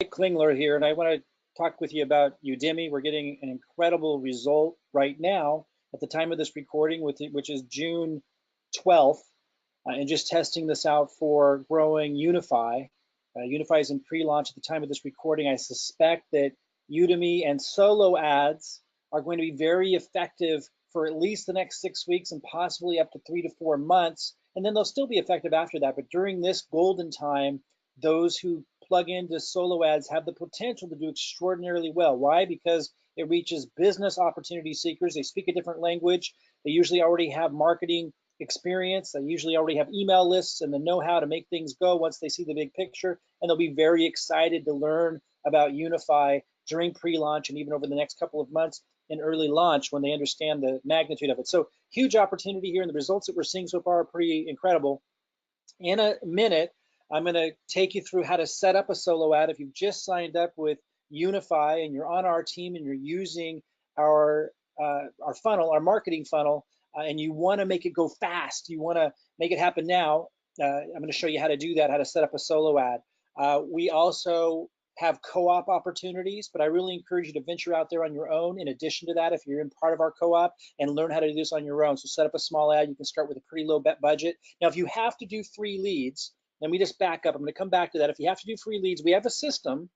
Klingler here, and I want to talk with you about Udimi. We're getting an incredible result right now at the time of this recording, which is June 12th, and just testing this out for growing Unifii. Unifii is in pre-launch at the time of this recording. I suspect that Udimi and solo ads are going to be very effective for at least the next 6 weeks and possibly up to 3 to 4 months. And then they'll still be effective after that. But during this golden time, those who plug into solo ads have the potential to do extraordinarily well. Why? Because it reaches business opportunity seekers. They speak a different language. They usually already have marketing experience. They usually already have email lists and the know-how to make things go once they see the big picture. And they'll be very excited to learn about Unifii during pre-launch and even over the next couple of months in early launch when they understand the magnitude of it. So huge opportunity here, and the results that we're seeing so far are pretty incredible. In a minute, I'm going to take you through how to set up a solo ad. If you've just signed up with Unifii and you're on our team and you're using our funnel, our marketing funnel, and you want to make it go fast, you want to make it happen now, I'm going to show you how to do that, how to set up a solo ad. We also have co-op opportunities, but I really encourage you to venture out there on your own in addition to that if you're in part of our co-op, and learn how to do this on your own. So set up a small ad. You can start with a pretty low budget. Now, if you have to do free leads, let me just back up. I'm going to come back to that. If you have to do free leads, we have a system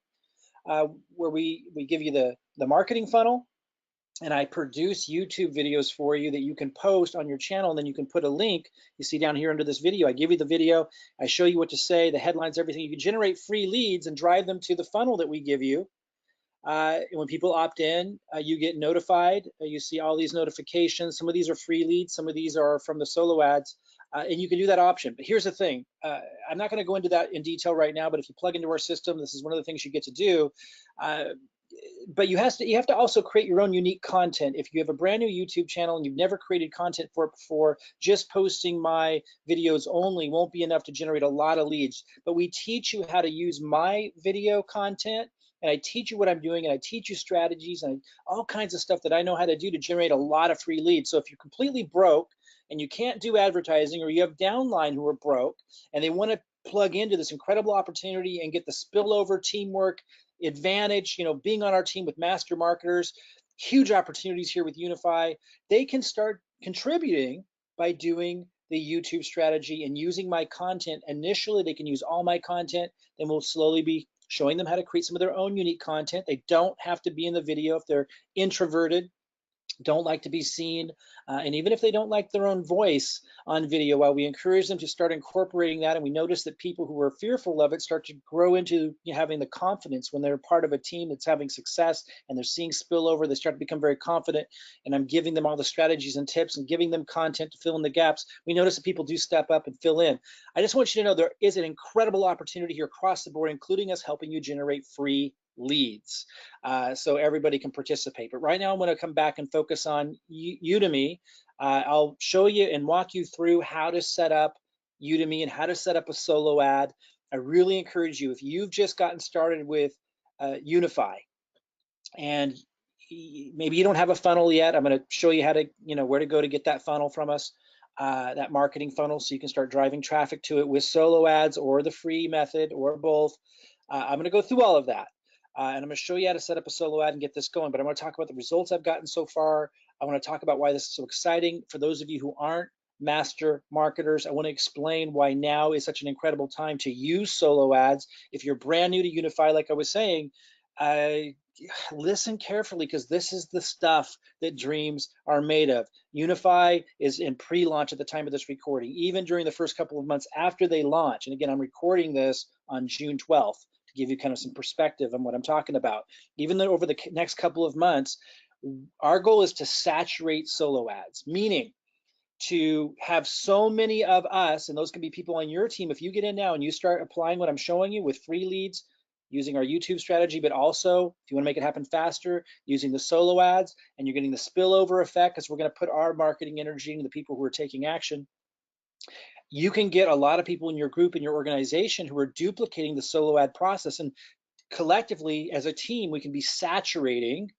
where we give you the marketing funnel, and I produce YouTube videos for you that you can post on your channel, and then you can put a link. You see down here under this video, I give you the video, I show you what to say, the headlines, everything. You can generate free leads and drive them to the funnel that we give you. And when people opt in, you get notified. You see all these notifications. Some of these are free leads, some of these are from the solo ads, and you can do that option. But here's the thing, I'm not going to go into that in detail right now, but if you plug into our system, this is one of the things you get to do. But you have to also create your own unique content. If you have a brand new YouTube channel and you've never created content for it before, just posting my videos only won't be enough to generate a lot of leads. But we teach you how to use my video content, and I teach you what I'm doing, and I teach you strategies and all kinds of stuff that I know how to do to generate a lot of free leads. So if you're completely broke and you can't do advertising, or you have downline who are broke and they want to plug into this incredible opportunity and get the spillover teamwork advantage, being on our team with master marketers, huge opportunities here with Unifii. They can start contributing by doing the YouTube strategy and using my content. Initially, they can use all my content, then we'll slowly be showing them how to create some of their own unique content. They don't have to be in the video if they're introverted, don't like to be seen, and even if they don't like their own voice on video, while we encourage them to start incorporating that, and we notice that people who are fearful of it start to grow into having the confidence when they're part of a team that's having success and they're seeing spillover, they start to become very confident, and I'm giving them all the strategies and tips and giving them content to fill in the gaps. We notice that people do step up and fill in. I just want you to know there is an incredible opportunity here across the board, including us helping you generate free leads, so everybody can participate. But right now I'm going to come back and focus on Udimi. I'll show you and walk you through how to set up Udimi and how to set up a solo ad. I really encourage you, if you've just gotten started with Unifii and maybe you don't have a funnel yet, I'm going to show you how to, where to go to get that funnel from us, that marketing funnel, so you can start driving traffic to it with solo ads or the free method or both. I'm going to go through all of that. And I'm going to show you how to set up a solo ad and get this going, but I'm going to talk about the results I've gotten so far. I want to talk about why this is so exciting. For those of you who aren't master marketers, I want to explain why now is such an incredible time to use solo ads. If you're brand new to Unifii, like I was saying, listen carefully, because this is the stuff that dreams are made of. Unifii is in pre-launch at the time of this recording, even during the first couple of months after they launch. And again, I'm recording this on June 12th. Give you kind of some perspective on what I'm talking about. Even though over the next couple of months, our goal is to saturate solo ads, meaning to have so many of us, and those can be people on your team. If you get in now and you start applying what I'm showing you with free leads, using our YouTube strategy, but also if you want to make it happen faster, using the solo ads, and you're getting the spillover effect, because we're going to put our marketing energy into the people who are taking action. You can get a lot of people in your group, in your organization, who are duplicating the solo ad process, and collectively as a team we can be saturating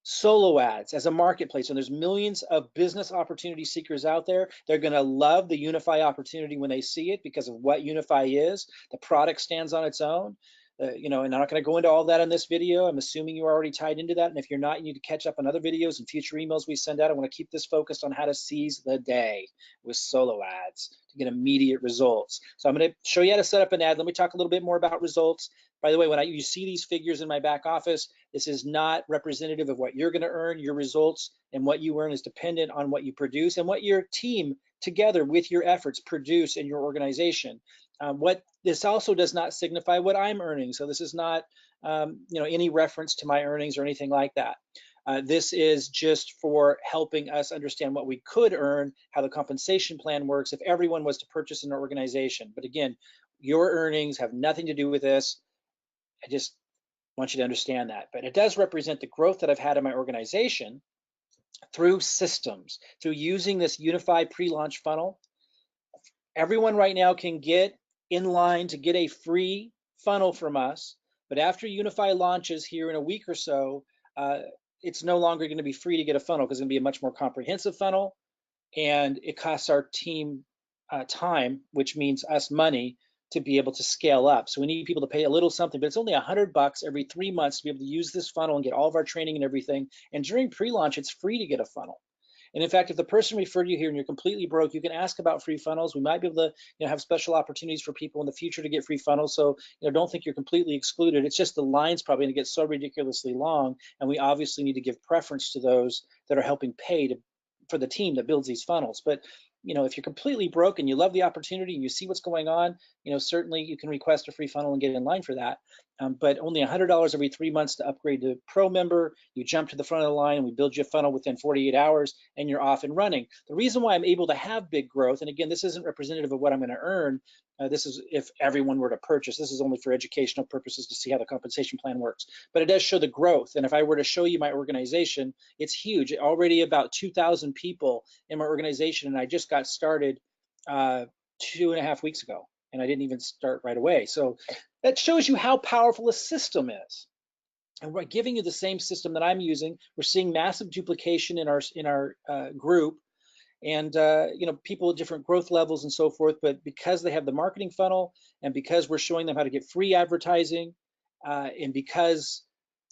solo ads as a marketplace. And there's millions of business opportunity seekers out there. They're going to love the Unifii opportunity when they see it because of what Unifii is. The product stands on its own. and I'm not going to go into all that in this video. I'm assuming you're already tied into that. And if you're not, you need to catch up on other videos and future emails we send out. I want to keep this focused on how to seize the day with solo ads to get immediate results. So I'm going to show you how to set up an ad. Let me talk a little bit more about results. By the way, when you see these figures in my back office, this is not representative of what you're going to earn. Your results and what you earn is dependent on what you produce and what your team together with your efforts produce in your organization. What this also does not signify what I'm earning. So this is not any reference to my earnings or anything like that. This is just for helping us understand what we could earn, how the compensation plan works if everyone was to purchase an organization. But again, your earnings have nothing to do with this. I just want you to understand that. But it does represent the growth that I've had in my organization through systems, through using this Unifii pre-launch funnel. Everyone right now can get in line to get a free funnel from us, but after Unifii launches here in a week or so, it's no longer going to be free to get a funnel because it's going to be a much more comprehensive funnel, and it costs our team time, which means us money, to be able to scale up. So we need people to pay a little something, but it's only $100 every 3 months to be able to use this funnel and get all of our training and everything. And during pre-launch, it's free to get a funnel. And in fact, if the person referred you here and you're completely broke, you can ask about free funnels. We might be able to have special opportunities for people in the future to get free funnels. So don't think you're completely excluded. It's just the line's probably going to get so ridiculously long, and we obviously need to give preference to those that are helping pay for the team that builds these funnels. But if you're completely broke and you love the opportunity and you see what's going on, certainly you can request a free funnel and get in line for that. But only $100 every 3 months to upgrade to Pro member. You jump to the front of the line and we build you a funnel within 48 hours and you're off and running. The reason why I'm able to have big growth, and again, this isn't representative of what I'm going to earn. This is if everyone were to purchase. This is only for educational purposes to see how the compensation plan works. But it does show the growth. And if I were to show you my organization, it's huge. Already about 2,000 people in my organization, and I just got started 2.5 weeks ago, and I didn't even start right away. So that shows you how powerful a system is. And we're giving you the same system that I'm using. We're seeing massive duplication in our group, and people at different growth levels and so forth. But because they have the marketing funnel, and because we're showing them how to get free advertising, and because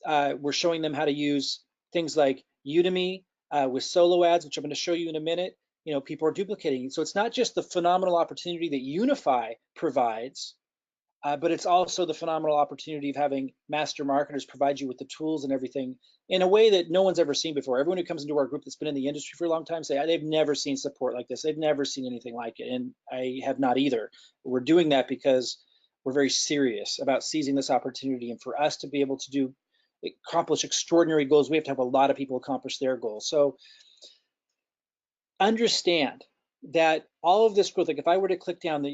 we're showing them how to use things like Udimi with solo ads, which I'm going to show you in a minute, people are duplicating. So it's not just the phenomenal opportunity that Unifii provides, but it's also the phenomenal opportunity of having master marketers provide you with the tools and everything in a way that no one's ever seen before. Everyone who comes into our group that's been in the industry for a long time say they've never seen support like this. They've never seen anything like it, and I have not either. We're doing that because we're very serious about seizing this opportunity, and for us to be able to accomplish extraordinary goals, we have to have a lot of people accomplish their goals. So understand that all of this growth, like if I were to click down,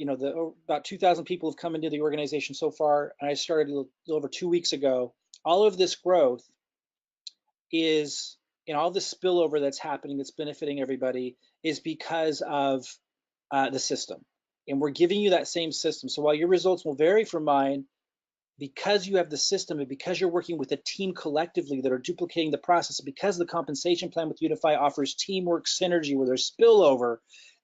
about 2,000 people have come into the organization so far, and I started a little over 2 weeks ago. All of this growth is, all this spillover that's happening, that's benefiting everybody, is because of the system. And we're giving you that same system. So while your results will vary from mine, because you have the system and because you're working with a team collectively that are duplicating the process, and because the compensation plan with Unifii offers teamwork synergy where there's spillover,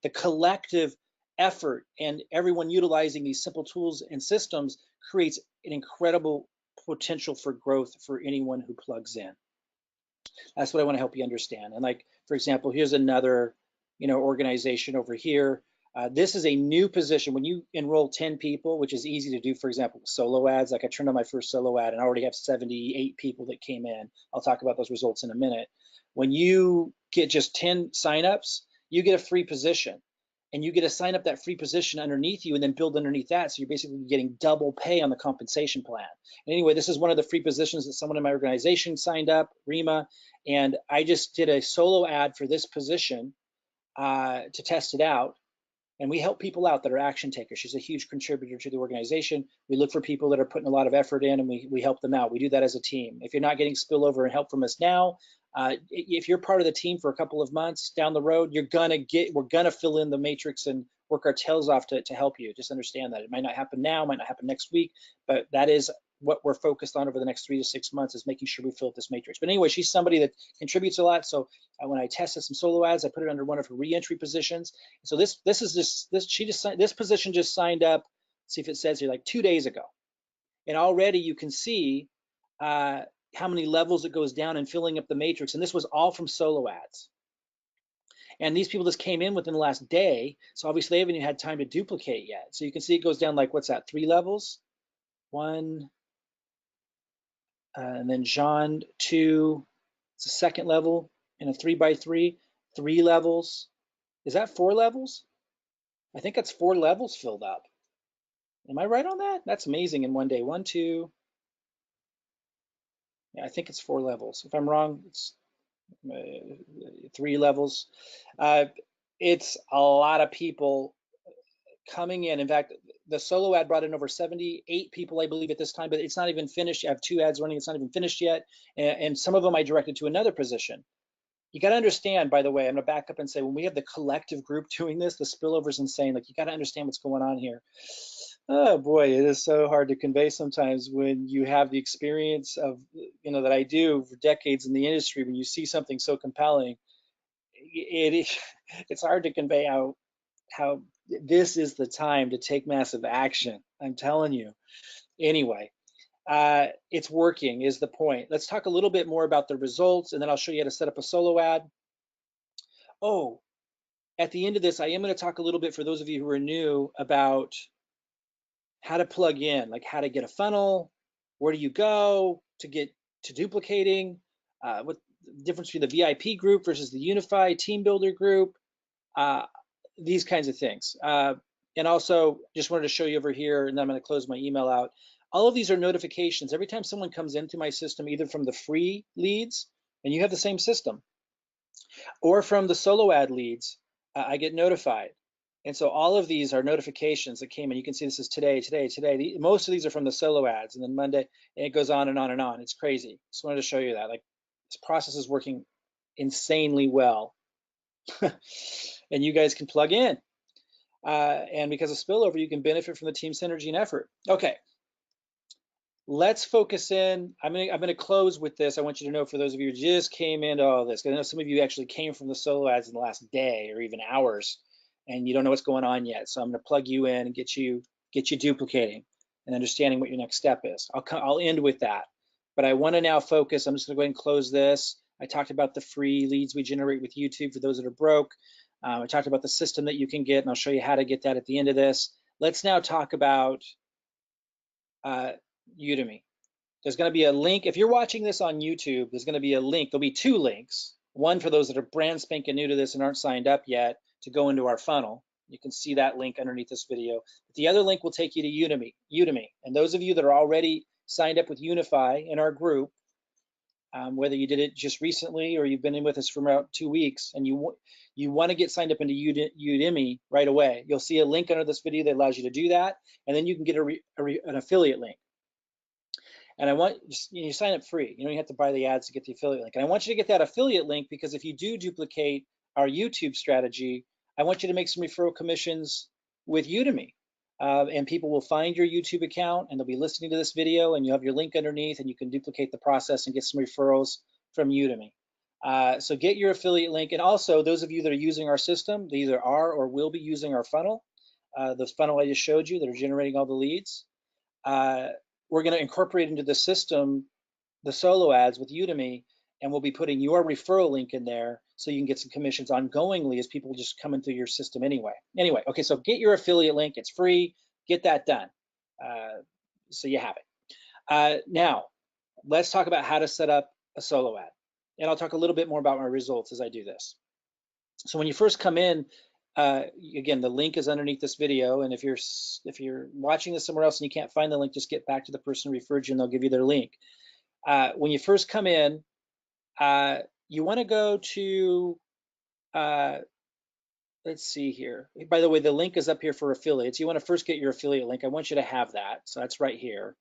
the collective effort and everyone utilizing these simple tools and systems creates an incredible potential for growth for anyone who plugs in. That's what I want to help you understand. And like, for example, here's another, organization over here. This is a new position. When you enroll 10 people, which is easy to do, for example, solo ads, like I turned on my first solo ad and I already have 78 people that came in. I'll talk about those results in a minute. When you get just 10 signups, you get a free position, and you get to sign up that free position underneath you and then build underneath that. So you're basically getting double pay on the compensation plan. And anyway, this is one of the free positions that someone in my organization signed up, Rima, and I just did a solo ad for this position to test it out. And we help people out that are action takers. She's a huge contributor to the organization. We look for people that are putting a lot of effort in, and we help them out. We do that as a team. If you're not getting spillover and help from us now, if you're part of the team for a couple of months down the road, we're gonna fill in the matrix and work our tails off to help you. Just understand that. It might not happen now, might not happen next week, but that is what we're focused on over the next 3 to 6 months, is making sure we fill up this matrix. But anyway, she's somebody that contributes a lot. So when I tested some solo ads, I put it under one of her re-entry positions. So this position just signed up. See if it says here, like 2 days ago. And already you can see how many levels it goes down and filling up the matrix. And this was all from solo ads. And these people just came in within the last day. So obviously they haven't even had time to duplicate yet. So you can see it goes down like, what's that, 3 levels? 1, and then John 2, it's a second level, and a 3x3, 3 levels. Is that 4 levels? I think that's 4 levels filled up. Am I right on that? That's amazing in one day. 1, 2, yeah, I think it's 4 levels. If I'm wrong, it's 3 levels. It's a lot of people coming in. In fact, the solo ad brought in over 78 people, I believe, at this time, but it's not even finished. I have 2 ads running. It's not even finished yet. And some of them I directed to another position. You got to understand, by the way, I'm going to back up and say, when we have the collective group doing this, the spillover is insane. Like, you got to understand what's going on here. Oh boy, it is so hard to convey sometimes when you have the experience of, that I do for decades in the industry. When you see something so compelling, it's hard to convey how this is the time to take massive action. I'm telling you. Anyway, it's working is the point. Let's talk a little bit more about the results, and then I'll show you how to set up a solo ad. Oh, at the end of this, I am going to talk a little bit for those of you who are new about how to plug in, like how to get a funnel, where do you go to get to duplicating, what the difference between the VIP group versus the Unifii team builder group, these kinds of things. And also just wanted to show you over here, and then I'm going to close my email out. All of these are notifications. Every time someone comes into my system, either from the free leads, and you have the same system, or from the solo ad leads, I get notified. And so all of these are notifications that came in. You can see this is today, today, today. Most of these are from the solo ads, and then Monday, and it goes on and on and on. It's crazy. Just wanted to show you that. Like, this process is working insanely well. And you guys can plug in. And because of spillover, you can benefit from the team synergy and effort. Okay. Let's focus in. I'm gonna close with this. I want you to know, for those of you who just came into all this, because I know some of you actually came from the solo ads in the last day or even hours, and you don't know what's going on yet. So I'm gonna plug you in and get you duplicating and understanding what your next step is. I'll end with that, but I want to now focus. I'm just gonna go ahead and close this. I talked about the free leads we generate with YouTube for those that are broke. I talked about the system that you can get, and I'll show you how to get that at the end of this. Let's now talk about Udimi. There's going to be a link. If you're watching this on YouTube, there's going to be a link. There'll be 2 links. One for those that are brand spanking new to this and aren't signed up yet to go into our funnel. You can see that link underneath this video. But the other link will take you to Udimi. And those of you that are already signed up with Unifii in our group, whether you did it just recently or you've been in with us for about 2 weeks, and you want to get signed up into Udimi right away, you'll see a link under this video that allows you to do that, and then you can get an affiliate link. And I want you sign up free. You don't have to buy the ads to get the affiliate link. And I want you to get that affiliate link because if you do duplicate our YouTube strategy, I want you to make some referral commissions with Udimi. And people will find your YouTube account and they'll be listening to this video, and you have your link underneath, and you can duplicate the process and get some referrals from Udimi. So get your affiliate link. And also, those of you that are using our system, they either are or will be using our funnel, the funnel I just showed you that are generating all the leads. We're going to incorporate into the system the solo ads with Udimi, and we'll be putting your referral link in there so you can get some commissions ongoingly as people just come into your system anyway. Okay, so get your affiliate link. It's free. Get that done. So you have it. Now, let's talk about how to set up a solo ad. And I'll talk a little bit more about my results as I do this. So when you first come in, again, the link is underneath this video, and if you're watching this somewhere else and you can't find the link, just get back to the person who referred you and they'll give you their link. When you first come in, you want to go to, let's see here. By the way, the link is up here for affiliates. You want to first get your affiliate link. I want you to have that. So that's right here.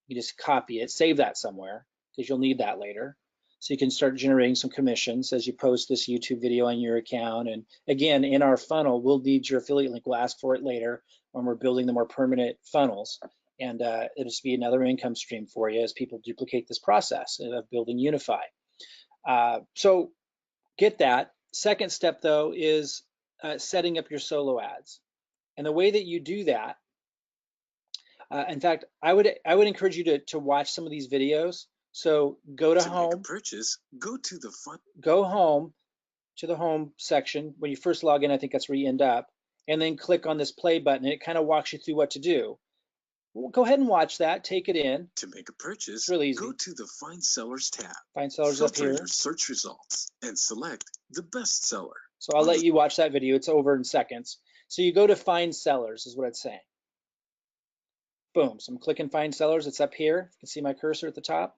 You just copy it, save that somewhere because you'll need that later. So you can start generating some commissions as you post this YouTube video on your account. And again, in our funnel, we'll need your affiliate link. We'll ask for it later when we're building the more permanent funnels. And it'll just be another income stream for you as people duplicate this process of building Unifii. So get that. Second step, though, is setting up your solo ads. And the way that you do that, In fact, I would encourage you to watch some of these videos. So go to home. Make a purchase, go to the front. Go home to the home section. When you first log in, I think that's where you end up. And then click on this play button. And it kind of walks you through what to do. Well, go ahead and watch that. Take it in. To make a purchase, it's really easy. Go to the Find Sellers tab. Find Sellers up here. Filter your search results and select the best seller. So I'll let you watch that video. It's over in seconds. So you go to Find Sellers is what it's saying. Boom. So I'm clicking Find Sellers. It's up here. You can see my cursor at the top.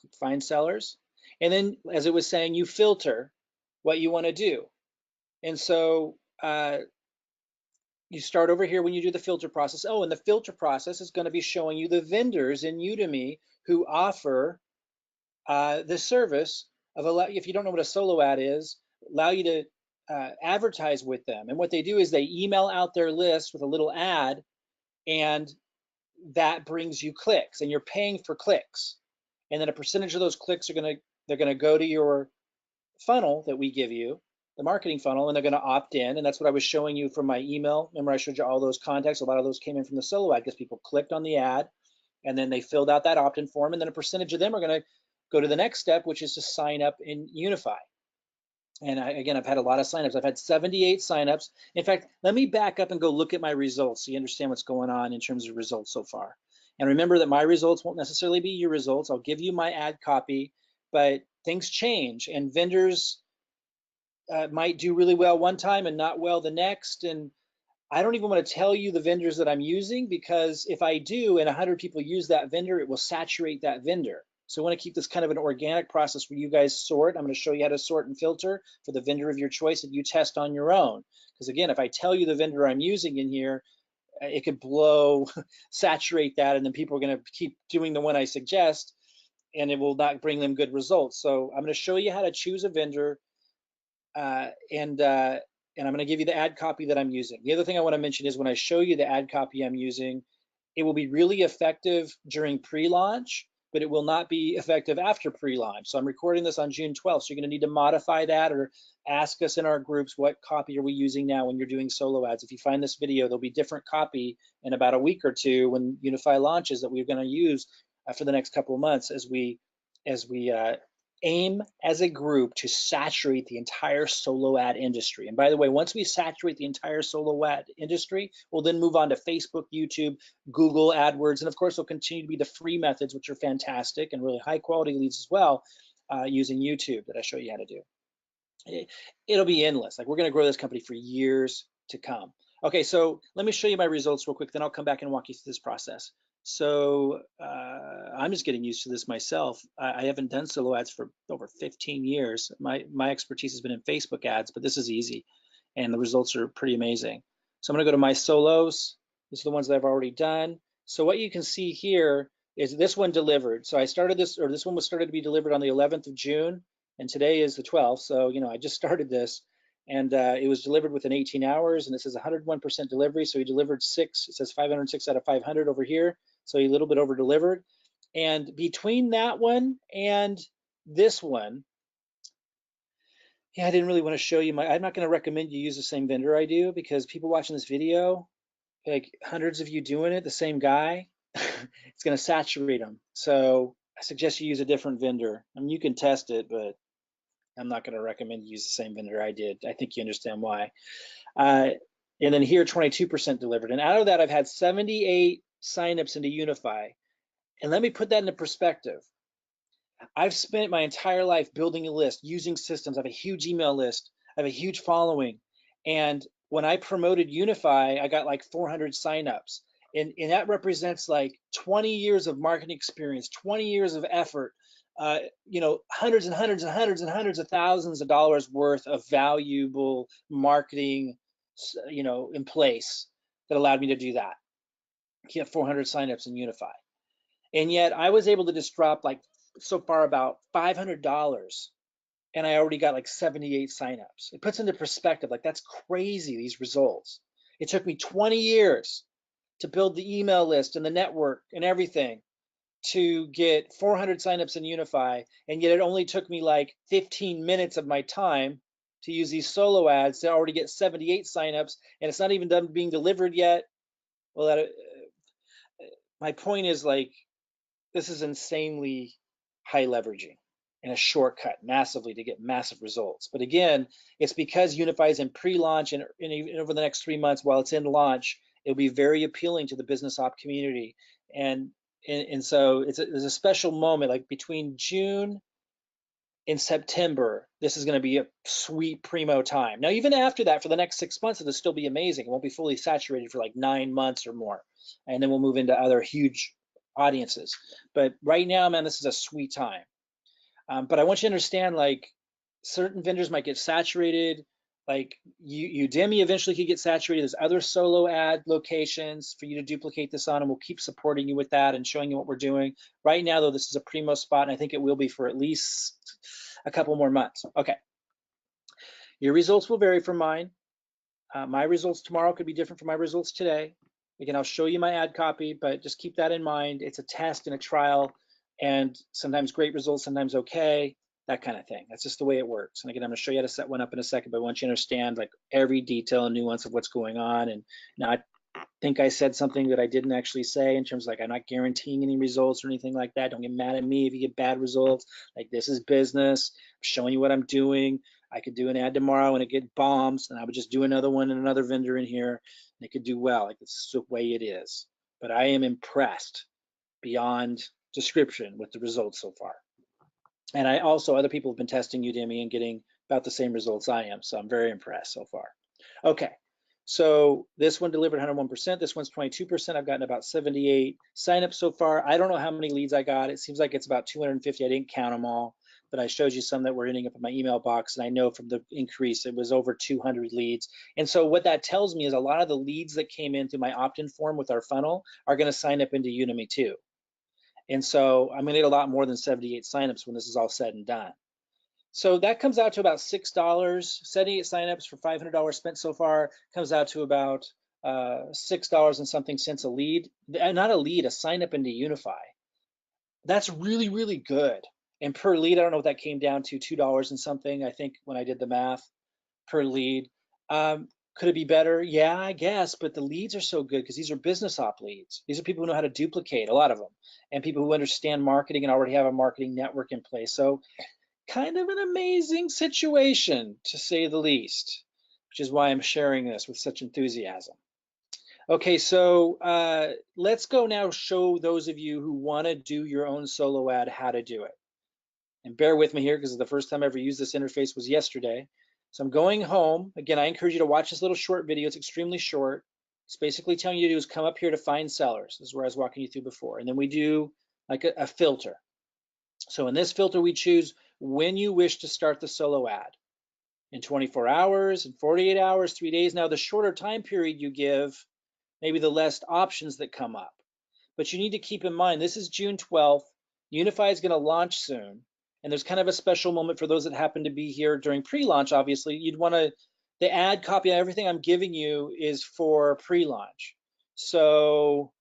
Click Find Sellers. And then, as it was saying, you filter what you want to do. And so you start over here when you do the filter process. Oh, and the filter process is going to be showing you the vendors in Udimi who offer the service of, if you don't know what a solo ad is, allow you to advertise with them. And what they do is they email out their list with a little ad, and that brings you clicks, and you're paying for clicks. And then a percentage of those clicks they're gonna go to your funnel that we give you, the marketing funnel, and they're gonna opt in. And that's what I was showing you from my email. Remember I showed you all those contacts? A lot of those came in from the solo ad because people clicked on the ad and then they filled out that opt-in form, and then a percentage of them are gonna go to the next step, which is to sign up in Unifii. And again, I've had a lot of signups. I've had 78 signups. In fact, let me back up and go look at my results so you understand what's going on in terms of results so far. And remember that my results won't necessarily be your results. I'll give you my ad copy, but things change, and vendors might do really well one time and not well the next. And I don't even want to tell you the vendors that I'm using, because if I do and 100 people use that vendor, it will saturate that vendor. So I want to keep this kind of an organic process where you guys sort. I'm going to show you how to sort and filter for the vendor of your choice that you test on your own. Because again, if I tell you the vendor I'm using in here, it could saturate that, and then people are going to keep doing the one I suggest, and it will not bring them good results. So I'm going to show you how to choose a vendor, and I'm going to give you the ad copy that I'm using. The other thing I want to mention is when I show you the ad copy I'm using, it will be really effective during pre-launch, but it will not be effective after pre-launch. So I'm recording this on June 12th, so you're going to need to modify that or ask us in our groups, what copy are we using now when you're doing solo ads. If you find this video, there'll be different copy in about a week or two when Unifii launches that we're going to use for the next couple of months as we aim as a group to saturate the entire solo ad industry. And by the way, once we saturate the entire solo ad industry, we'll then move on to Facebook, YouTube, Google AdWords, and of course, there'll continue to be the free methods, which are fantastic and really high quality leads as well, using YouTube that I show you how to do. It'll be endless. Like, we're going to grow this company for years to come. Okay, so let me show you my results real quick, then I'll come back and walk you through this process. So I'm just getting used to this myself. I haven't done solo ads for over 15 years. My expertise has been in Facebook ads, but this is easy, and the results are pretty amazing. So I'm gonna go to my solos. These are the ones that I've already done. So what you can see here is this one delivered. So I started this, or this one was started to be delivered on the 11th of June, and today is the 12th. So, you know, I just started this, and it was delivered within 18 hours, and it says 101% delivery. So he delivered 6, it says 506 out of 500 over here. So a little bit over delivered. And between that one and this one, yeah, I didn't really want to show you I'm not going to recommend you use the same vendor I do, because people watching this video, like hundreds of you doing it, the same guy, it's going to saturate them. So I suggest you use a different vendor. I mean, you can test it, but I'm not going to recommend you use the same vendor I did. I think you understand why. And then here, 22% delivered. And out of that, I've had 78 signups into Unifii. And let me put that into perspective. I've spent my entire life building a list, using systems. I have a huge email list. I have a huge following. And when I promoted Unifii, I got like 400 signups. And that represents like 20 years of marketing experience, 20 years of effort, you know, hundreds and hundreds and hundreds and hundreds of thousands of dollars worth of valuable marketing, you know, in place that allowed me to do that. Get 400 signups in Unifii. And yet I was able to just drop like so far about $500, and I already got like 78 signups. It puts into perspective, like, that's crazy, these results. It took me 20 years to build the email list and the network and everything to get 400 signups in Unifii, and yet it only took me like 15 minutes of my time to use these solo ads to already get 78 signups, and it's not even done being delivered yet. Well, my point is, like, this is insanely high leveraging and a shortcut massively to get massive results. But again, it's because Unifii is in pre-launch, and even over the next 3 months while it's in launch, it'll be very appealing to the business op community. And so there's a special moment, like between June in September, this is going to be a sweet primo time. Now, even after that, for the next 6 months, it'll still be amazing. It won't be fully saturated for like 9 months or more. And then we'll move into other huge audiences. But right now, man, this is a sweet time. But I want you to understand, like, certain vendors might get saturated. Like Udimi eventually could get saturated. There's other solo ad locations for you to duplicate this on, and we'll keep supporting you with that and showing you what we're doing. Right now, though, this is a primo spot, and I think it will be for at least a couple more months. Okay. Your results will vary from mine. My results tomorrow could be different from my results today. Again, I'll show you my ad copy, but just keep that in mind. It's a test and a trial, and sometimes great results, sometimes okay, that kind of thing. That's just the way it works. And again, I'm going to show you how to set one up in a second, but I want you to understand like every detail and nuance of what's going on. And now I think I said something that I didn't actually say in terms of, like, I'm not guaranteeing any results or anything like that. Don't get mad at me if you get bad results. Like, this is business. I'm showing you what I'm doing. I could do an ad tomorrow and it get bombs, and I would just do another one and another vendor in here, and it could do well. Like, this is the way it is. But I am impressed beyond description with the results so far. And I also, other people have been testing Udimi and getting about the same results I am. So I'm very impressed so far. Okay. So this one delivered 101%. This one's 22%. I've gotten about 78 signups so far. I don't know how many leads I got. It seems like it's about 250. I didn't count them all, but I showed you some that were ending up in my email box. And I know from the increase, it was over 200 leads. And so what that tells me is a lot of the leads that came in through my opt-in form with our funnel are going to sign up into Udimi too. And so I'm going to get a lot more than 78 signups when this is all said and done. So that comes out to about $6. 78 signups for $500 spent so far comes out to about $6 and something cents a lead. Not a lead, a sign up into Unifii. That's really, really good. And per lead, I don't know what that came down to, $2 and something, I think, when I did the math per lead. Could it be better? Yeah, I guess, but the leads are so good because these are business op leads. These are people who know how to duplicate, a lot of them, and people who understand marketing and already have a marketing network in place. So kind of an amazing situation, to say the least, which is why I'm sharing this with such enthusiasm. Okay, so let's go now show those of you who want to do your own solo ad how to do it. And bear with me here because the first time I ever used this interface was yesterday. So I'm going home. Again, I encourage you to watch this little short video. It's extremely short. It's basically telling you to do is come up here to find sellers. This is where I was walking you through before. And then we do like a filter. So in this filter, we choose when you wish to start the solo ad. In 24 hours, in 48 hours, 3 days. Now, the shorter time period you give, maybe the less options that come up. But you need to keep in mind, this is June 12th. Unifii is going to launch soon. And there's kind of a special moment for those that happen to be here during pre-launch. Obviously, you'd want to, the ad copy and everything I'm giving you is for pre-launch. So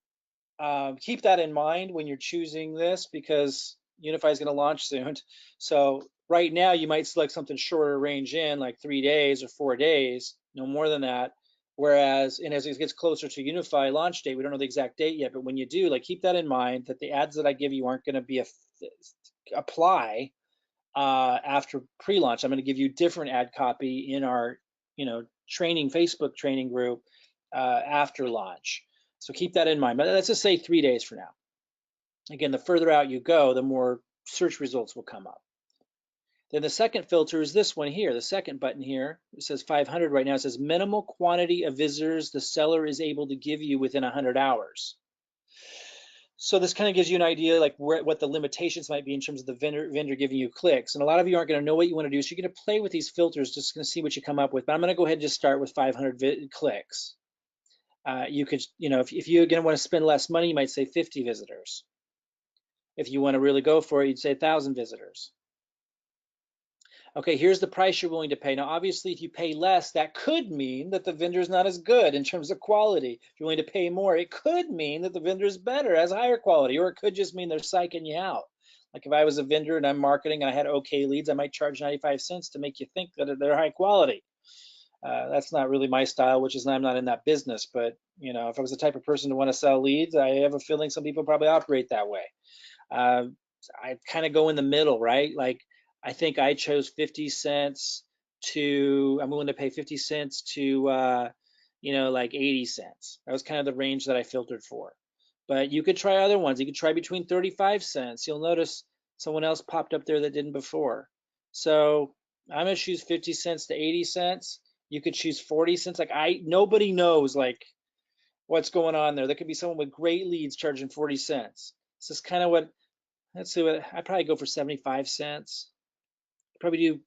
keep that in mind when you're choosing this, because Unifii is going to launch soon. So right now you might select something shorter range in, like 3 days or 4 days, no more than that. Whereas, and as it gets closer to Unifii launch date, we don't know the exact date yet, but when you do, like, keep that in mind, that the ads that I give you aren't going to be apply after pre-launch. I'm going to give you different ad copy in our, training, Facebook training group after launch. So keep that in mind. But let's just say 3 days for now. Again, the further out you go, the more search results will come up. Then the second filter is this one here, the second button here. It says 500 right now. It says minimal quantity of visitors the seller is able to give you within 100 hours. So this kind of gives you an idea, like what the limitations might be in terms of the vendor giving you clicks. And a lot of you aren't going to know what you want to do, so you're going to play with these filters, just going to see what you come up with. But I'm going to go ahead and just start with 500 clicks. You could, if you again want to spend less money, you might say 50 visitors. If you want to really go for it, you'd say 1,000 visitors. Okay, here's the price you're willing to pay. Now, obviously, if you pay less, that could mean that the vendor is not as good in terms of quality. If you're willing to pay more, it could mean that the vendor is better, has higher quality, or it could just mean they're psyching you out. Like if I was a vendor and I'm marketing and I had okay leads, I might charge 95 cents to make you think that they're high quality. That's not really my style, which is I'm not in that business. But you know, if I was the type of person to want to sell leads, I have a feeling some people probably operate that way. Uh, I kind of go in the middle, right? Like I think I chose 50 cents to, I'm willing to pay 50 cents to, you know, like 80 cents. That was kind of the range that I filtered for. But you could try other ones. You could try between 35 cents. You'll notice someone else popped up there that didn't before. So I'm gonna choose 50 cents to 80 cents. You could choose 40 cents. Like nobody knows like what's going on there. There could be someone with great leads charging 40 cents. This is kind of what, let's see what, I'd probably go for 75 cents. Probably do,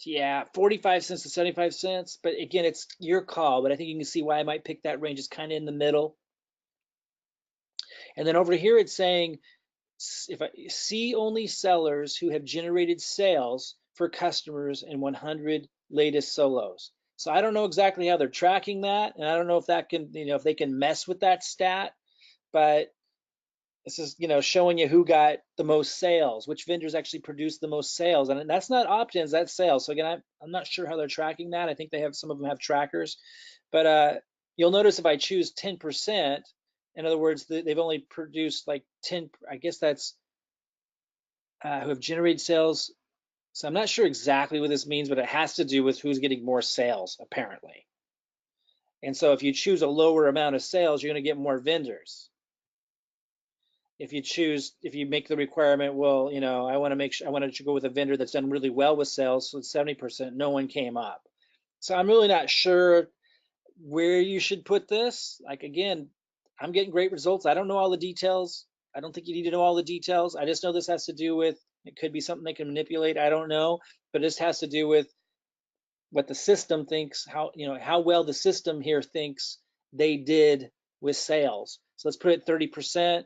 yeah, 45 cents to 75 cents. But again, it's your call. But I think you can see why I might pick that range. It's kind of in the middle. And then over here, it's saying, if I see only sellers who have generated sales for customers in 100 latest solos. So I don't know exactly how they're tracking that. And I don't know if that can, you know, if they can mess with that stat, but this is, you know, showing you who got the most sales, which vendors actually produced the most sales, and that's not opt-ins, that's sales. So again, I'm not sure how they're tracking that. I think they have, some of them have trackers, but you'll notice if I choose 10%, in other words, they've only produced like 10. I guess that's who have generated sales. So I'm not sure exactly what this means, but it has to do with who's getting more sales apparently. And so if you choose a lower amount of sales, you're going to get more vendors. If you make the requirement, well, you know, I want to make sure, I wanted to go with a vendor that's done really well with sales, so it's 70%, no one came up. So I'm really not sure where you should put this. Like, again, I'm getting great results. I don't know all the details. I don't think you need to know all the details. I just know this has to do with, it could be something they can manipulate. I don't know, but this has to do with what the system thinks, how, you know, how well the system here thinks they did with sales. So let's put it 30%.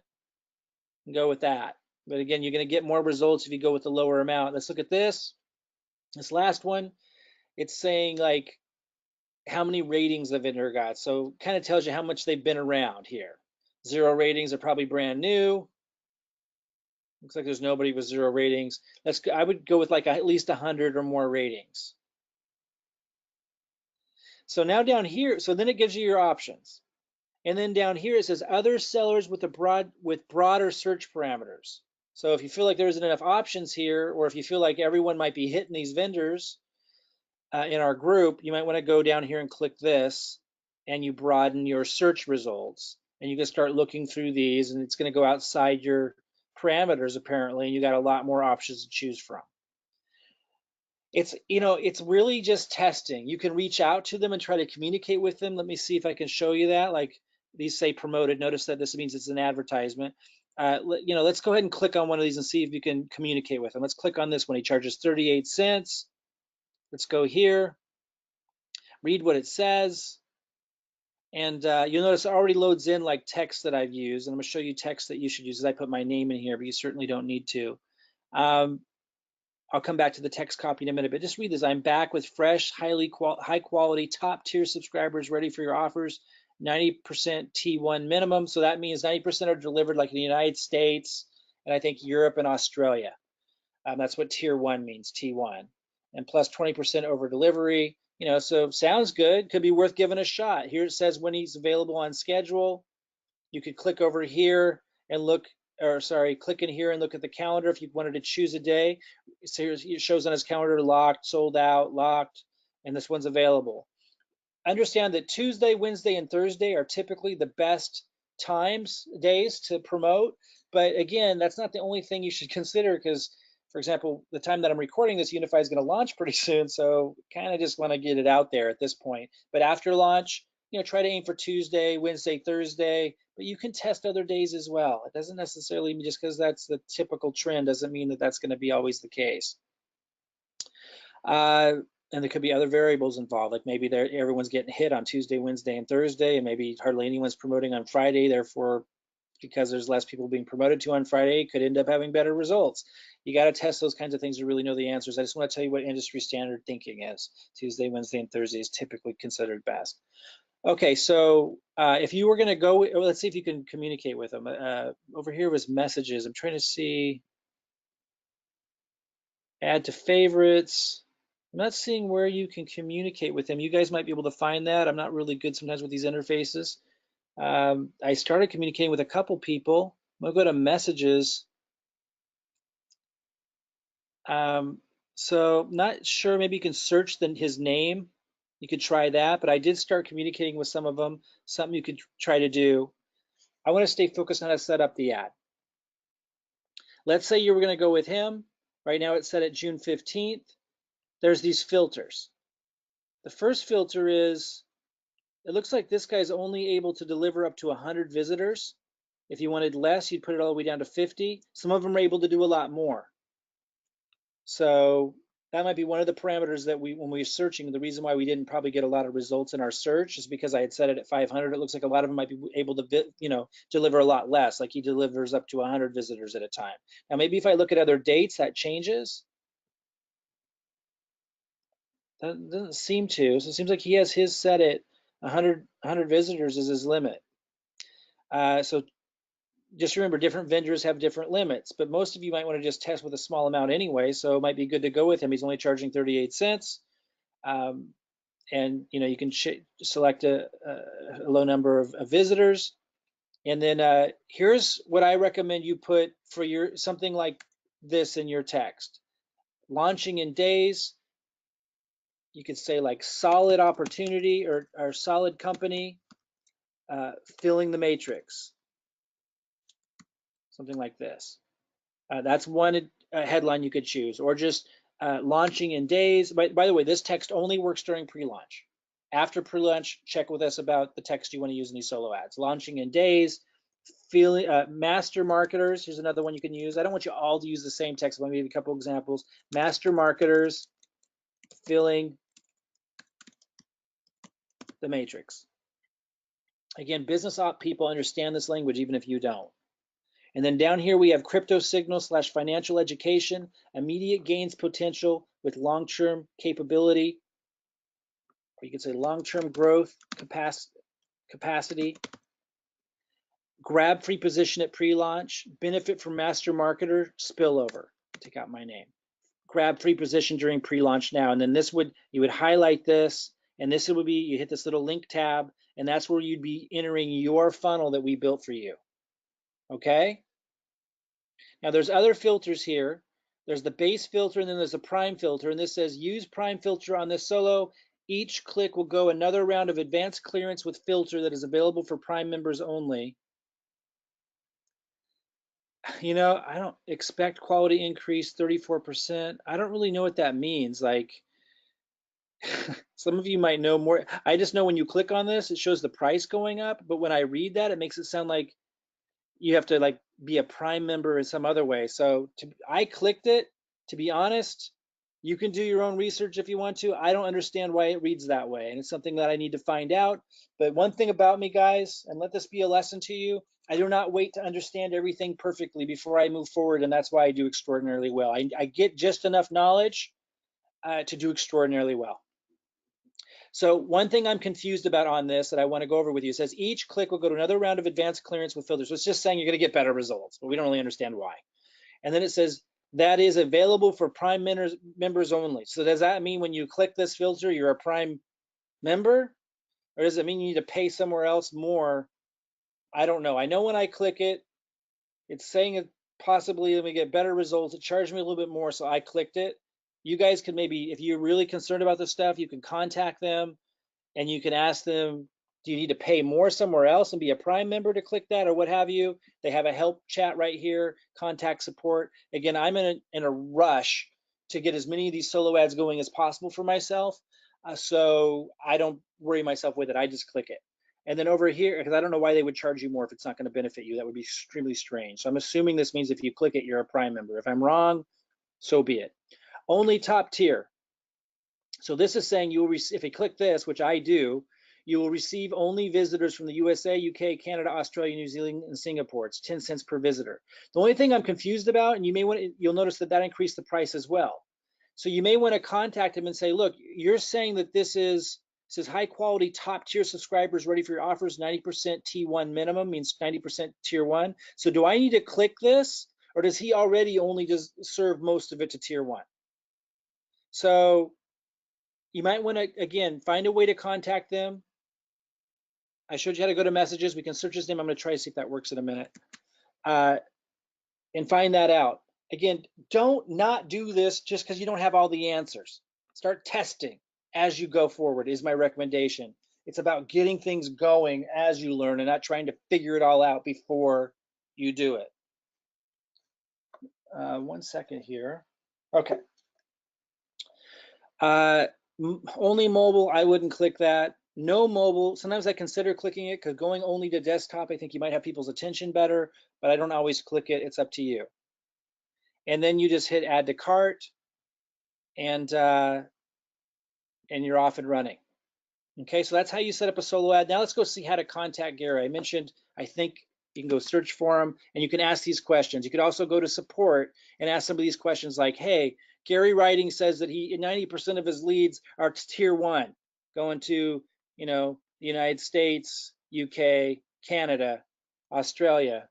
Go with that. But again, you're going to get more results if you go with the lower amount. Let's look at this. This last one, it's saying like how many ratings the vendor got. So kind of tells you how much they've been around here. 0 ratings are probably brand new. Looks like there's nobody with 0 ratings. I would go with like at least 100 or more ratings. So now down here, so then it gives you your options. And then down here it says other sellers with broader search parameters. So if you feel like there isn't enough options here, or if you feel like everyone might be hitting these vendors in our group, you might want to go down here and click this, and you broaden your search results. And you can start looking through these, and it's going to go outside your parameters apparently, and you got a lot more options to choose from. It's, you know, it's really just testing. You can reach out to them and try to communicate with them. Let me see if I can show you that. Like these say promoted. Notice that this means it's an advertisement. You know, let's go ahead and click on one of these and see if you can communicate with them. Let's click on this one. He charges 38 cents. Let's go here, read what it says. And you'll notice it already loads in like text that I've used. And I'm gonna show you text that you should use as I put my name in here, but you certainly don't need to. I'll come back to the text copy in a minute, but just read this. I'm back with fresh, high quality, top tier subscribers ready for your offers. 90% T1 minimum. So that means 90% are delivered like in the United States, and I think Europe and Australia. That's what tier 1 means, T1. And plus 20% over delivery. You know, so sounds good. Could be worth giving a shot. Here it says when he's available on schedule. You could click over here and look, or sorry, click in here and look at the calendar if you wanted to choose a day. So it shows on his calendar locked, sold out, locked, and this one's available. Understand that Tuesday, Wednesday, and Thursday are typically the best days to promote. But again, that's not the only thing you should consider because, for example, the time that I'm recording this, Unifii is going to launch pretty soon. So kind of just want to get it out there at this point. But after launch, you know, try to aim for Tuesday, Wednesday, Thursday, but you can test other days as well. It doesn't necessarily mean just because that's the typical trend doesn't mean that that's going to be always the case. And there could be other variables involved, like maybe everyone's getting hit on Tuesday, Wednesday, and Thursday, and maybe hardly anyone's promoting on Friday. Therefore, because there's less people being promoted to on Friday, could end up having better results. You got to test those kinds of things to really know the answers. I just want to tell you what industry standard thinking is. Tuesday, Wednesday, and Thursday is typically considered best. Okay, so if you were going to go, let's see if you can communicate with them. Over here was messages. I'm trying to see, add to favorites. I'm not seeing where you can communicate with him. You guys might be able to find that. I'm not really good sometimes with these interfaces. I started communicating with a couple people. I'm gonna go to messages. So not sure, maybe you can search his name. You could try that, but I did start communicating with some of them, something you could try to do. I want to stay focused on how to set up the ad. Let's say you were going to go with him. Right now it's set at June 15th. There's these filters. The first filter is, it looks like this guy's only able to deliver up to 100 visitors. If you wanted less, you'd put it all the way down to 50. Some of them are able to do a lot more. So that might be one of the parameters that when we were searching, the reason why we didn't probably get a lot of results in our search is because I had set it at 500. It looks like a lot of them might be able to, deliver a lot less, like he delivers up to 100 visitors at a time. Now, maybe if I look at other dates, that changes. That doesn't seem to. So it seems like he has his set at 100 visitors is his limit. So just remember, different vendors have different limits, but most of you might want to just test with a small amount anyway, so it might be good to go with him. He's only charging 38 cents. And you can select a low number of visitors. And then here's what I recommend you put for something like this in your text. Launching in days. You could say like solid opportunity or solid company, filling the matrix. Something like this. That's one headline you could choose, or just launching in days. By the way, this text only works during pre-launch. After pre-launch, check with us about the text you want to use in these solo ads. Launching in days, master marketers. Here's another one you can use. I don't want you all to use the same text. Let me give you a couple examples. Master marketers filling the matrix. Again, business op people understand this language even if you don't. And then down here we have crypto signal / financial education, immediate gains potential with long-term capability, or you could say long-term growth capacity, grab free position at pre-launch, benefit from master marketer, spillover, take out my name, grab free position during pre-launch now. And then you would highlight this, and this would be, you hit this little link tab, and that's where you'd be entering your funnel that we built for you, okay? Now there's other filters here. There's the base filter, and then there's the prime filter, and this says use prime filter on this solo. Each click will go another round of advanced clearance with filter that is available for prime members only. I don't expect quality increase 34%. I don't really know what that means. Like, some of you might know more. I just know when you click on this, it shows the price going up, but when I read that, it makes it sound like you have to like be a prime member in some other way. So I clicked it. To be honest, you can do your own research if you want to. I don't understand why it reads that way, and it's something that I need to find out. But one thing about me, guys, and let this be a lesson to you, I do not wait to understand everything perfectly before I move forward, and that's why I do extraordinarily well. I get just enough knowledge to do extraordinarily well. So one thing I'm confused about on this that I want to go over with you, says each click will go to another round of advanced clearance with filters. So it's just saying you're going to get better results, but we don't really understand why. And then it says that is available for prime members only. So does that mean when you click this filter, you're a prime member? Or does it mean you need to pay somewhere else more? I don't know. I know when I click it, it's saying it possibly let me get better results. It charged me a little bit more, so I clicked it. You guys can maybe, if you're really concerned about this stuff, you can contact them and you can ask them, do you need to pay more somewhere else and be a prime member to click that or what have you? They have a help chat right here, contact support. Again, I'm in a rush to get as many of these solo ads going as possible for myself. So I don't worry myself with it. I just click it. And then over here, because I don't know why they would charge you more if it's not going to benefit you. That would be extremely strange. So I'm assuming this means if you click it, you're a prime member. If I'm wrong, so be it. Only top tier. So this is saying you will if you click this, which I do, you will receive only visitors from the USA, UK, Canada, Australia, New Zealand, and Singapore. It's 10 cents per visitor. The only thing I'm confused about, and you'll notice that increased the price as well. So you may want to contact them and say, look, you're saying that this says high quality top tier subscribers ready for your offers, 90% T1 minimum, means 90% tier 1. So do I need to click this, or does he already only just serve most of it to tier 1? So You might want to, again, find a way to contact them. I showed you how to go to messages. We can search his name. I'm going to try to see if that works in a minute. And find that out. Again, don't not do this just because you don't have all the answers. Start testing as you go forward is my recommendation. It's about getting things going as you learn and not trying to figure it all out before you do it. 1 second here. Okay. Only mobile, I wouldn't click that. No mobile, sometimes I consider clicking it because going only to desktop, I think you might have people's attention better, but I don't always click it. It's up to you. And then you just hit add to cart, and you're off and running. Okay, so that's how you set up a solo ad. Now let's go see how to contact Gary. I mentioned, I think you can go search for him and you can ask these questions. You could also go to support and ask some of these questions like, hey, Gary Writing says that 90% of his leads are tier 1, going to, the United States, UK, Canada, Australia,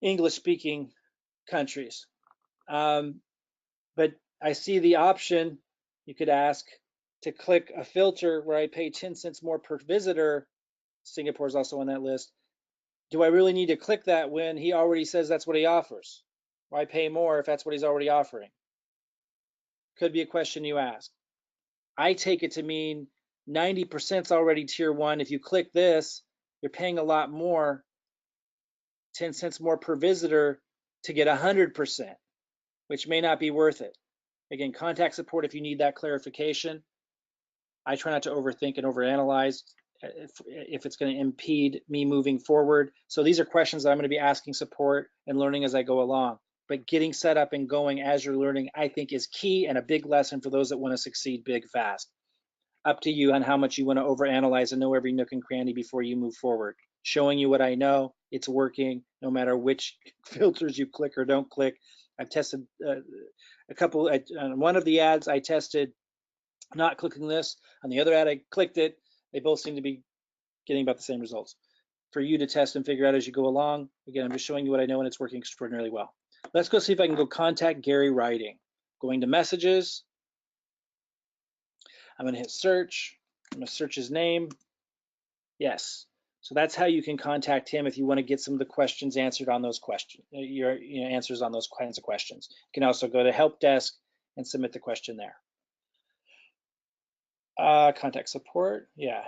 English speaking countries. But I see the option, you could ask, to click a filter where I pay 10 cents more per visitor. Singapore is also on that list. Do I really need to click that when he already says that's what he offers? Why pay more if that's what he's already offering? Could be a question you ask. I take it to mean 90% is already tier 1. If you click this, you're paying a lot more, 10 cents more per visitor to get 100%, which may not be worth it. Again, contact support if you need that clarification. I try not to overthink and overanalyze if it's going to impede me moving forward. So these are questions that I'm going to be asking support and learning as I go along. But getting set up and going as you're learning, I think, is key and a big lesson for those that want to succeed big fast. Up to you on how much you want to overanalyze and know every nook and cranny before you move forward. Showing you what I know, it's working no matter which filters you click or don't click. I've tested a couple, on one of the ads I tested not clicking this. On the other ad, I clicked it. They both seem to be getting about the same results. For you to test and figure out as you go along. Again, I'm just showing you what I know and it's working extraordinarily well. Let's go see if I can go contact Gary Writing. Going to messages. I'm going to hit search. I'm going to search his name. Yes. So that's how you can contact him if you want to get some of the questions answered on those questions, your answers on those kinds of questions. You can also go to help desk and submit the question there. Contact support, yeah,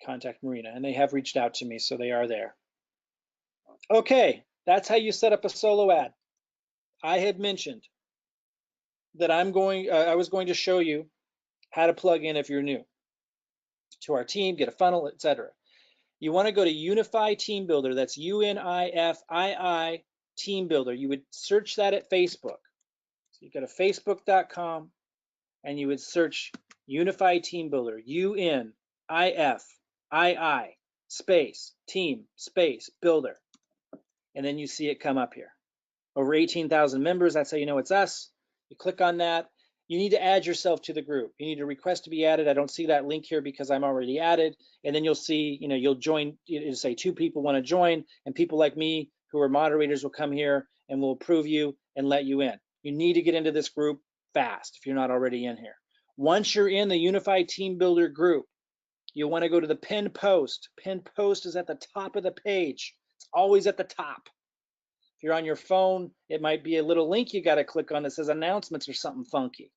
contact Marina, and they have reached out to me, so they are there. Okay, that's how you set up a solo ad. I had mentioned that I was going to show you how to plug in if you're new to our team, get a funnel, etc. You want to go to Unifii Team Builder. That's UNIFII Team Builder. You would search that at Facebook. So you go to facebook.com and you would search Unifii Team Builder, UNIFII space team space builder, and then you see it come up here. Over 18,000 members, that's how you know it's us. You click on that. You need to add yourself to the group. You need to request to be added. I don't see that link here because I'm already added. And then you'll see, you'll join, it'll say 2 people want to join, and people like me who are moderators will come here and will approve you and let you in. You need to get into this group fast if you're not already in here. Once you're in the Unifii Team Builder group, you'll want to go to the pinned post. Pinned post is at the top of the page. It's always at the top. If you're on your phone, it might be a little link you got to click on that says announcements or something funky.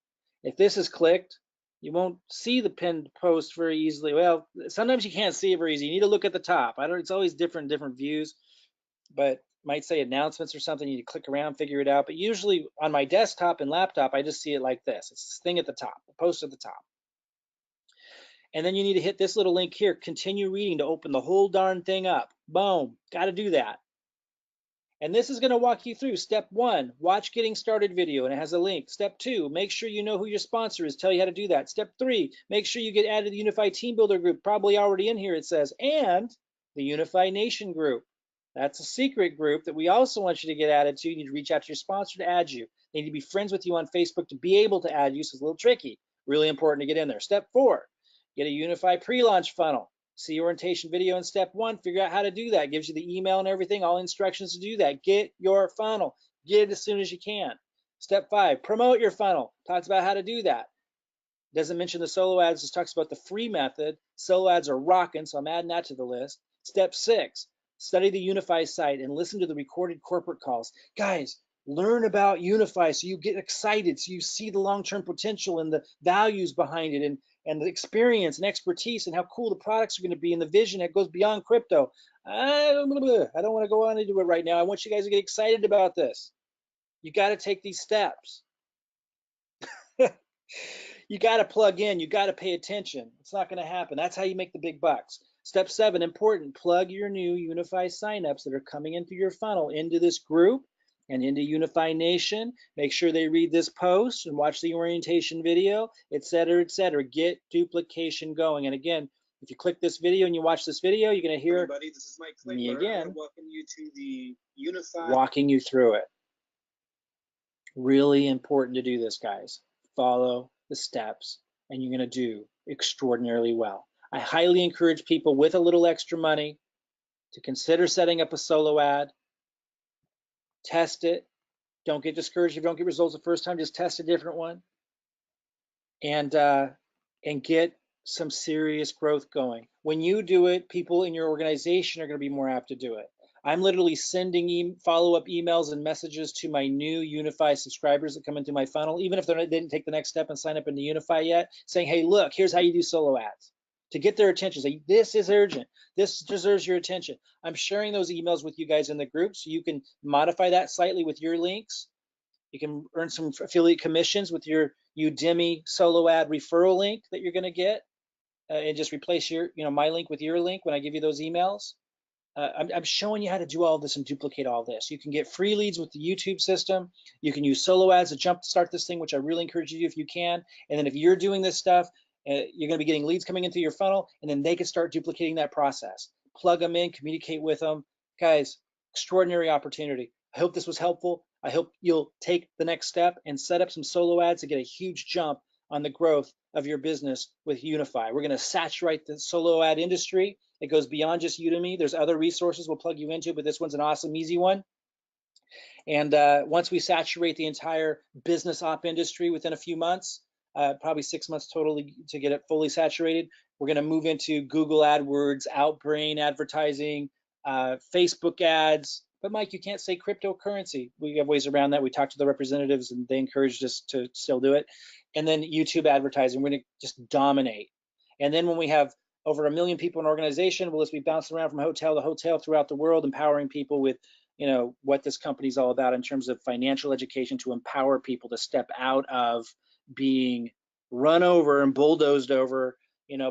If this is clicked, you won't see the pinned post very easily. Well, sometimes you can't see it very easy. You need to look at the top. It's always different views, but it might say announcements or something. You need to click around, figure it out. But usually on my desktop and laptop, I just see it like this. It's this thing at the top, the post at the top. And then you need to hit this little link here, continue reading, to open the whole darn thing up. Boom, got to do that. And this is going to walk you through step 1, watch getting started video, and it has a link. Step 2, make sure you know who your sponsor is, tell you how to do that. Step 3, make sure you get added to the Unifii Team Builder group, probably already in here it says, and the Unifii Nation group. That's a secret group that we also want you to get added to. You need to reach out to your sponsor to add you. They need to be friends with you on Facebook to be able to add you, so it's a little tricky. Really important to get in there. Step 4, get a Unifii pre-launch funnel. See orientation video in step 1, figure out how to do that. It gives you the email and everything, all instructions to do that. Get your funnel, get it as soon as you can. Step 5, promote your funnel. Talks about how to do that. Doesn't mention the solo ads, just talks about the free method. Solo ads are rocking, so I'm adding that to the list. Step 6, study the Unifii site and listen to the recorded corporate calls. Guys, learn about Unifii so you get excited, so you see the long-term potential and the values behind it, and the experience and expertise and how cool the products are going to be and the vision that goes beyond crypto. I don't want to go on into it right now. I want you guys to get excited about this. You got to take these steps. You got to plug in, you got to pay attention. It's not going to happen. That's how you make the big bucks. Step 7, important, plug your new Unifii signups that are coming into your funnel into this group and into Unifii Nation. Make sure they read this post and watch the orientation video, etc., etc. Get duplication going. And again, if you click this video and you watch this video, you're going to hear Everybody, this is Mike me Klingler. again Welcome you to the Unifii. Walking you through it. Really important to do this, guys. Follow the steps and you're going to do extraordinarily well. I highly encourage people with a little extra money to consider setting up a solo ad. Test it. Don't get discouraged if you don't get results the first time. Just test a different one and get some serious growth going. When you do it, people in your organization are going to be more apt to do it. I'm literally sending follow-up emails and messages to my new Unifii subscribers that come into my funnel, even if they didn't take the next step and sign up into Unifii yet, saying, hey, look, here's how you do solo ads, to get their attention. Say, this is urgent. This deserves your attention. I'm sharing those emails with you guys in the group so you can modify that slightly with your links. You can earn some affiliate commissions with your Udimi solo ad referral link that you're going to get, and just replace your, my link with your link when I give you those emails. I'm showing you how to do all this and duplicate all this. You can get free leads with the YouTube system. You can use solo ads to jump start this thing, which I really encourage you to do if you can. And then if you're doing this stuff, you're going to be getting leads coming into your funnel, and then they can start duplicating that process. Plug them in, communicate with them. Guys, extraordinary opportunity. I hope this was helpful. I hope you'll take the next step and set up some solo ads to get a huge jump on the growth of your business with Unifii. We're going to saturate the solo ad industry. It goes beyond just Udemy. There's other resources we'll plug you into, but this one's an awesome, easy one. And once we saturate the entire business op industry within a few months, probably 6 months totally to get it fully saturated, we're going to move into Google AdWords, Outbrain advertising, Facebook ads. But Mike, you can't say cryptocurrency. We have ways around that. We talked to the representatives and they encouraged us to still do it. And then YouTube advertising, we're going to just dominate. And then when we have over 1 million people in an organization, we'll just be bouncing around from hotel to hotel throughout the world, empowering people with, what this company is all about in terms of financial education to empower people to step out of being run over and bulldozed over,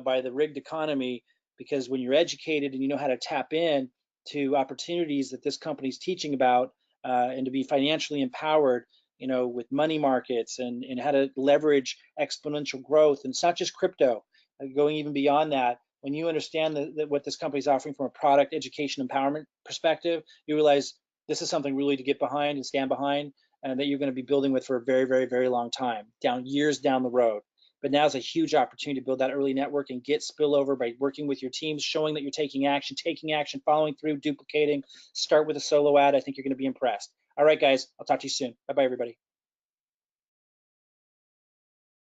by the rigged economy. Because when you're educated and you know how to tap in to opportunities that this company is teaching about, and to be financially empowered, with money markets and how to leverage exponential growth. And it's not just crypto, going even beyond that. When you understand what this company is offering from a product education empowerment perspective, you realize this is something really to get behind and stand behind, and that you're going to be building with for a very, very, very long time, years down the road. But now is a huge opportunity to build that early network and get spillover by working with your teams, showing that you're taking action, following through, duplicating. Start with a solo ad. I think you're going to be impressed. All right, guys, I'll talk to you soon. Bye-bye, everybody.